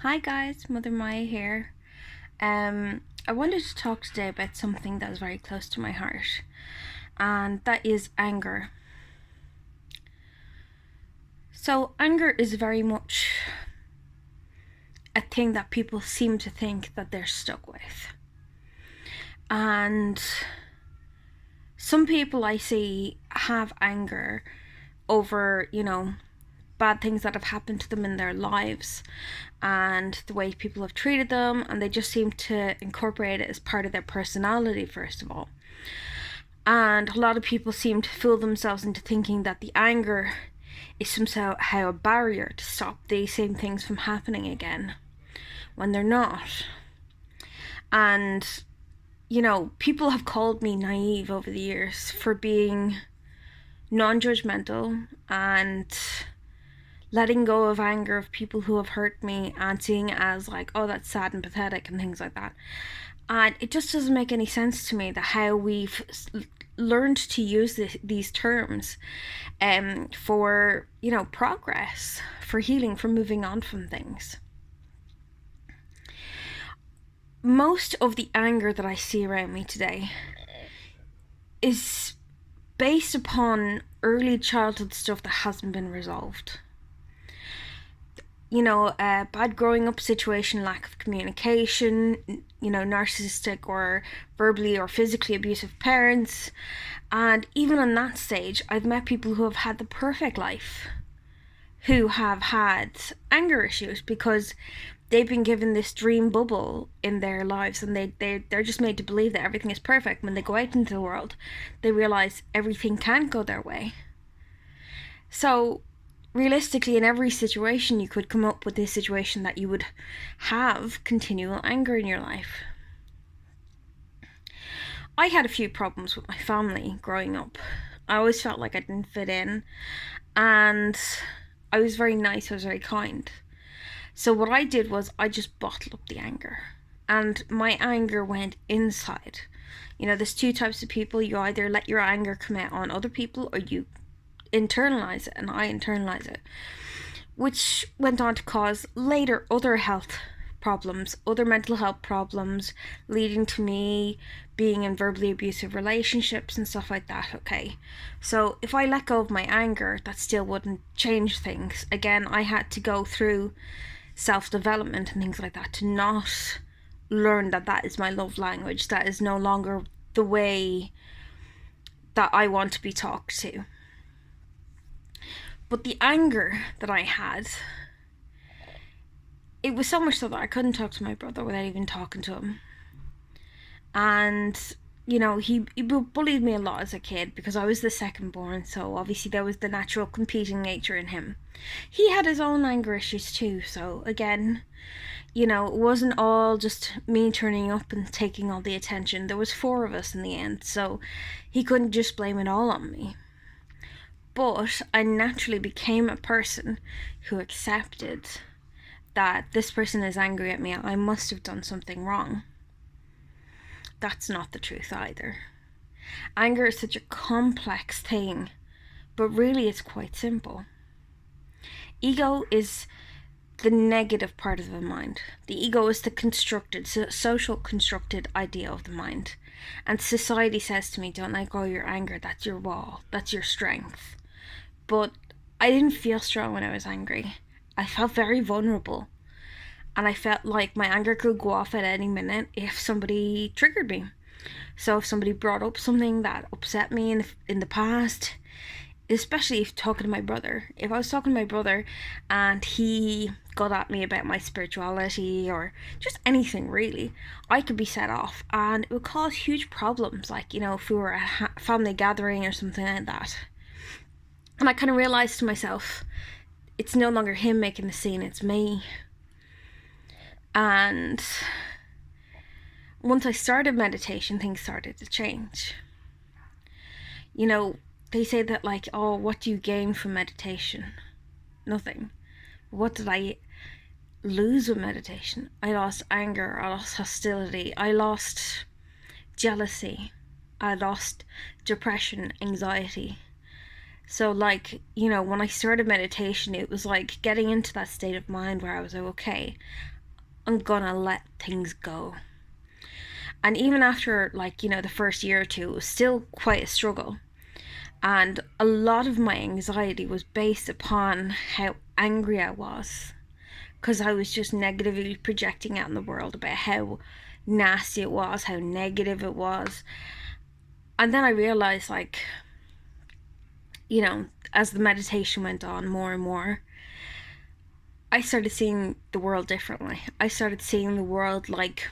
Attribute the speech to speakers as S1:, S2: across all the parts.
S1: Hi guys, Mother Maya here. I wanted to talk today about something that is very close to my heart, and that is anger. So, anger is very much a thing that people seem to think that they're stuck with. And some people I see have anger over, bad things that have happened to them in their lives and the way people have treated them, and they just seem to incorporate it as part of their personality, first of all. And a lot of people seem to fool themselves into thinking that the anger is somehow a barrier to stop these same things from happening again, when they're not. And, people have called me naive over the years for being non-judgmental and letting go of anger of people who have hurt me and seeing it as like, oh, that's sad and pathetic and things like that. And it just doesn't make any sense to me that how we've learned to use these terms for, progress, for healing, for moving on from things. Most of the anger that I see around me today is based upon early childhood stuff that hasn't been resolved. A bad growing up situation, lack of communication, narcissistic or verbally or physically abusive parents. And even on that stage, I've met people who have had the perfect life, who have had anger issues because they've been given this dream bubble in their lives, and they're just made to believe that everything is perfect. When they go out into the world, they realize everything can't go their way. So realistically, in every situation, you could come up with this situation that you would have continual anger in your life. I had a few problems with my family growing up. I always felt like I didn't fit in, and I was very nice, I was very kind. So what I did was I just bottled up the anger, and my anger went inside. There's two types of people. You either let your anger come out on other people, or you internalize it, and I internalize it, which went on to cause later other health problems, other mental health problems, leading to me being in verbally abusive relationships and stuff like that. Okay, so if I let go of my anger, that still wouldn't change things. Again, I had to go through self-development and things like that to not learn that is my love language. That is no longer the way that I want to be talked to. But the anger that I had, it was so much so that I couldn't talk to my brother without even talking to him. And, he bullied me a lot as a kid because I was the second born, so obviously there was the natural competing nature in him. He had his own anger issues too, so again, it wasn't all just me turning up and taking all the attention. There was 4 of us in the end, so he couldn't just blame it all on me. But I naturally became a person who accepted that this person is angry at me. I must have done something wrong. That's not the truth either. Anger is such a complex thing, but really it's quite simple. Ego is the negative part of the mind. The ego is the constructed, social constructed idea of the mind. And society says to me, don't let go of your anger, that's your wall, that's your strength. But I didn't feel strong when I was angry. I felt very vulnerable. And I felt like my anger could go off at any minute if somebody triggered me. So if somebody brought up something that upset me in the past, especially if talking to my brother. If I was talking to my brother and he got at me about my spirituality or just anything really, I could be set off, and it would cause huge problems, like, if we were at a family gathering or something like that. And I kind of realised to myself, it's no longer him making the scene, it's me. And once I started meditation, things started to change. They say that, like, oh, what do you gain from meditation? Nothing. What did I lose with meditation? I lost anger, I lost hostility, I lost jealousy, I lost depression, anxiety. So, like, when I started meditation, it was like getting into that state of mind where I was like, okay, I'm gonna let things go. And even after, like, the first year or two, it was still quite a struggle. And a lot of my anxiety was based upon how angry I was, because I was just negatively projecting out in the world about how nasty it was, how negative it was. And then I realized, like, as the meditation went on more and more, I started seeing the world differently. I started seeing the world like,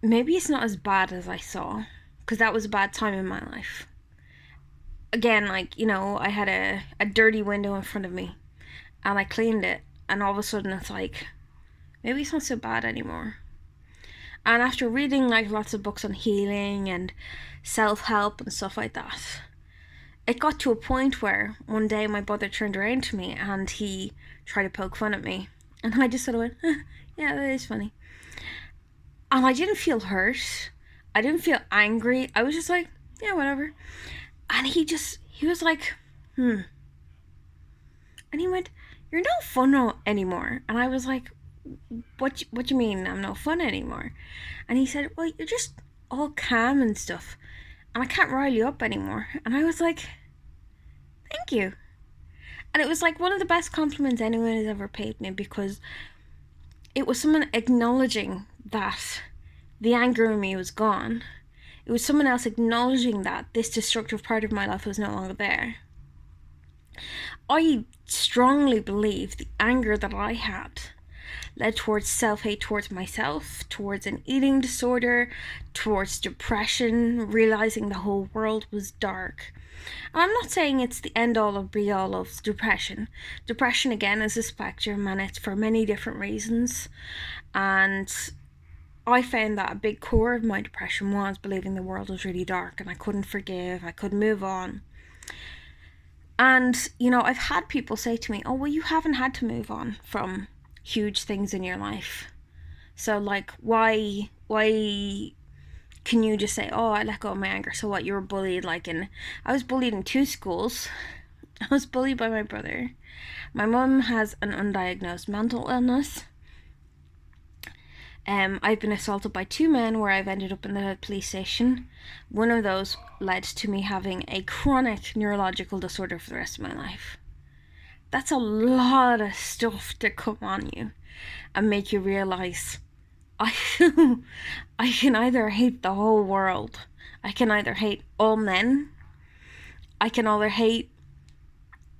S1: maybe it's not as bad as I saw, because that was a bad time in my life. Again, like, I had a dirty window in front of me, and I cleaned it, and all of a sudden it's like, maybe it's not so bad anymore. And after reading, like, lots of books on healing and self-help and stuff like that, it got to a point where one day my brother turned around to me and he tried to poke fun at me. And I just sort of went, yeah, that is funny. And I didn't feel hurt. I didn't feel angry. I was just like, yeah, whatever. And he was like, And he went, you're no fun anymore. And I was like, what do you mean I'm no fun anymore? And he said, well, you're just all calm and stuff, and I can't rile you up anymore. And I was like, thank you. And it was like one of the best compliments anyone has ever paid me, because it was someone acknowledging that the anger in me was gone. It was someone else acknowledging that this destructive part of my life was no longer there. I strongly believe the anger that I had led towards self-hate towards myself, towards an eating disorder, towards depression, realizing the whole world was dark. And I'm not saying it's the end-all or be-all of depression. Depression, again, is a spectrum, and it's for many different reasons. And I found that a big core of my depression was believing the world was really dark, and I couldn't forgive, I couldn't move on. And, I've had people say to me, oh, well, you haven't had to move on from huge things in your life. So, like, why can you just say, oh, I let go of my anger? So what, you were bullied? I was bullied in 2 schools. I was bullied by my brother. My mum has an undiagnosed mental illness. I've been assaulted by 2 men where I've ended up in the police station. One of those led to me having a chronic neurological disorder for the rest of my life. That's a lot of stuff to come on you and make you realize I can either hate the whole world, I can either hate all men, I can either hate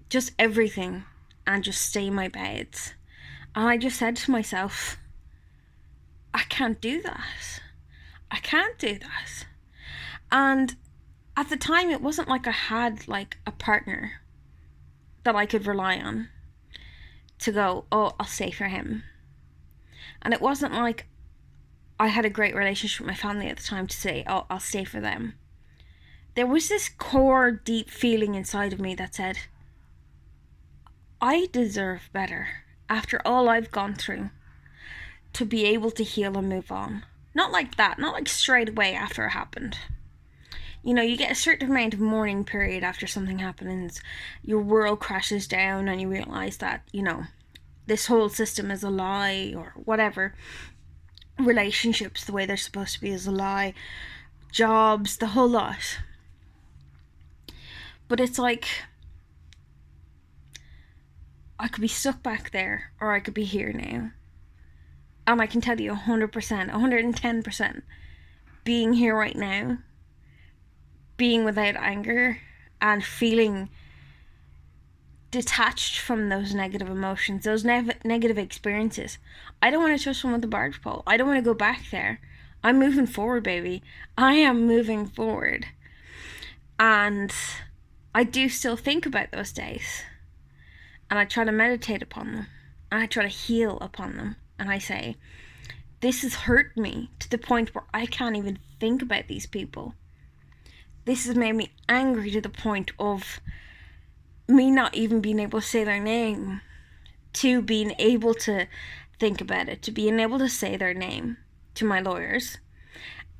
S1: just everything and just stay in my bed. And I just said to myself, I can't do that. I can't do that. And at the time, it wasn't like I had like a partner that I could rely on to go, oh, I'll stay for him. And it wasn't like I had a great relationship with my family at the time to say, oh, I'll stay for them. There was this core, deep feeling inside of me that said, I deserve better after all I've gone through to be able to heal and move on. Not like that, not like straight away after it happened. You get a certain amount of mourning period after something happens, your world crashes down and you realize that, this whole system is a lie or whatever. Relationships, the way they're supposed to be, is a lie. Jobs, the whole lot. But it's like, I could be stuck back there or I could be here now. And I can tell you 100%, 110%, being here right now, being without anger and feeling detached from those negative emotions, those negative experiences. I don't want to touch them with a barge pole. I don't want to go back there. I'm moving forward, baby. I am moving forward. And I do still think about those days. And I try to meditate upon them. And I try to heal upon them. And I say, this has hurt me to the point where I can't even think about these people. This has made me angry to the point of me not even being able to say their name, to being able to think about it, to being able to say their name to my lawyers,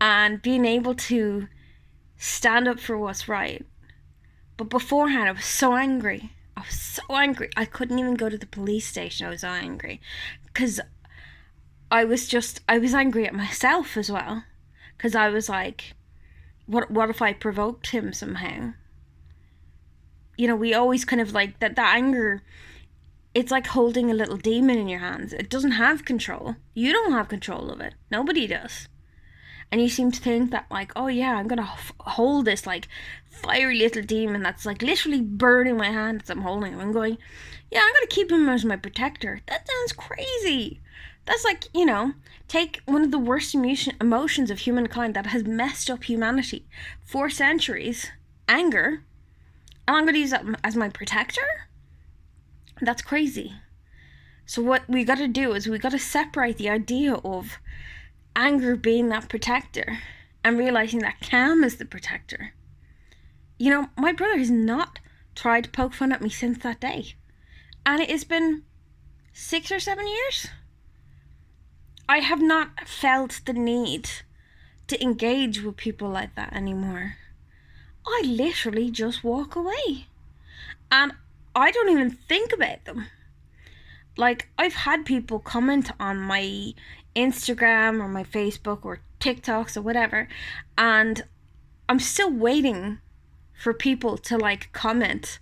S1: and being able to stand up for what's right. But beforehand, I was so angry. I was so angry. I couldn't even go to the police station. I was so angry. Because I was angry at myself as well. Because I was like, what if I provoked him somehow? You know, we always kind of like that anger. It's like holding a little demon in your hands. It doesn't have control. You don't have control of it. Nobody does. And you seem to think that, like, oh yeah, I'm gonna hold this like fiery little demon that's like literally burning my hand as I'm holding him. I'm going, yeah, I'm gonna keep him as my protector. That sounds crazy. That's like, you know, take one of the worst emotions of humankind that has messed up humanity for centuries, anger, and I'm gonna use that as my protector? That's crazy. So what we gotta do is we gotta separate the idea of anger being that protector and realizing that calm is the protector. You know, my brother has not tried to poke fun at me since that day. And it has been 6 or 7 years. I have not felt the need to engage with people like that anymore. I literally just walk away. And I don't even think about them. Like, I've had people comment on my Instagram or my Facebook or TikToks or whatever, and I'm still waiting for people to like comment,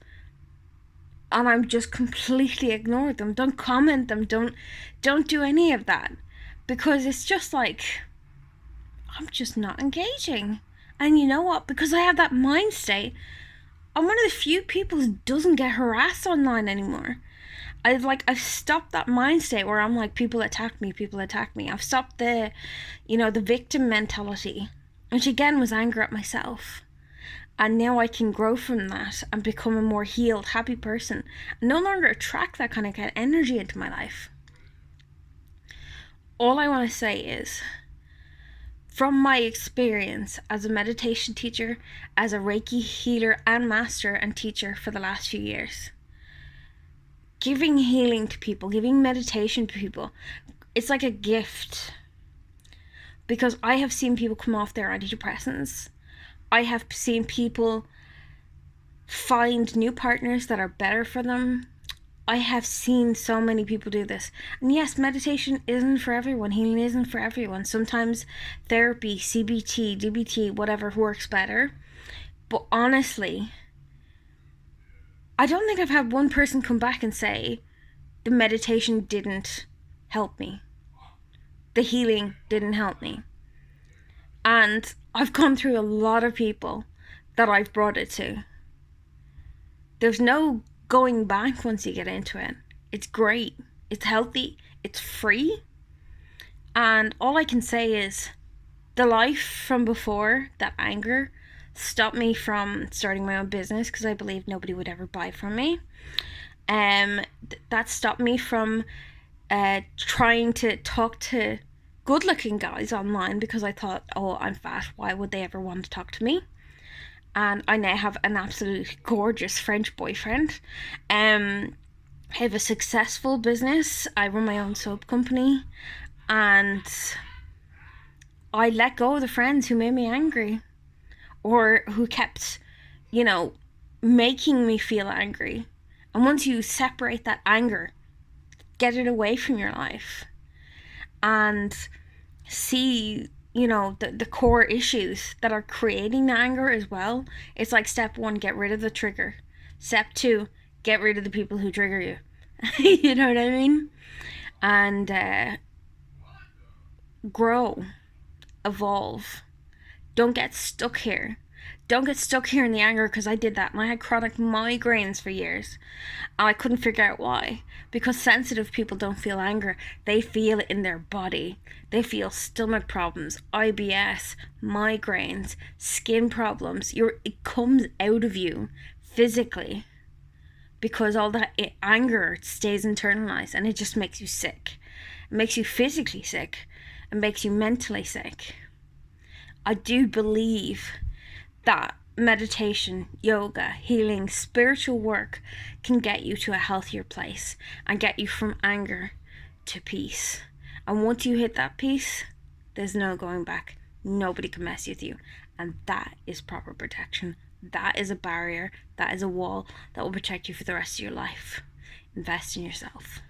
S1: and I'm just completely ignore them. Don't comment them. Don't do any of that, because it's just like I'm just not engaging. And you know what? Because I have that mind state, I'm one of the few people who doesn't get harassed online anymore. I've stopped that mind state where I'm like, people attack me. I've stopped the victim mentality, which again was anger at myself. And now I can grow from that and become a more healed, happy person. I no longer attract that kind of energy into my life. All I want to say is, from my experience as a meditation teacher, as a Reiki healer and master and teacher for the last few years, giving healing to people, giving meditation to people, it's like a gift. Because I have seen people come off their antidepressants. I have seen people find new partners that are better for them. I have seen so many people do this. And yes, meditation isn't for everyone. Healing isn't for everyone. Sometimes therapy, CBT, DBT, whatever works better. But honestly, I don't think I've had one person come back and say, the meditation didn't help me. The healing didn't help me. And I've gone through a lot of people that I've brought it to. There's no going back once you get into it. It's great. It's healthy. It's free. And all I can say is, the life from before, that anger, stopped me from starting my own business because I believed nobody would ever buy from me. That stopped me from trying to talk to good-looking guys online because I thought, oh, I'm fat. Why would they ever want to talk to me? And I now have an absolutely gorgeous French boyfriend. I have a successful business. I run my own soap company. And I let go of the friends who made me angry, or who kept, making me feel angry. And once you separate that anger, get it away from your life, and see, the core issues that are creating the anger as well. It's like step 1, get rid of the trigger. Step 2, get rid of the people who trigger you. You know what I mean? And grow, evolve. Don't get stuck here. Don't get stuck here in the anger, because I did that and I had chronic migraines for years and I couldn't figure out why. Because sensitive people don't feel anger, they feel it in their body. They feel stomach problems, IBS, migraines, skin problems. It comes out of you physically because all that anger stays internalized, and it just makes you sick. It makes you physically sick. It makes you mentally sick. I do believe that meditation, yoga, healing, spiritual work can get you to a healthier place and get you from anger to peace. And once you hit that peace, there's no going back. Nobody can mess with you. And that is proper protection. that is a barrier, that is a wall that will protect you for the rest of your life. Invest in yourself.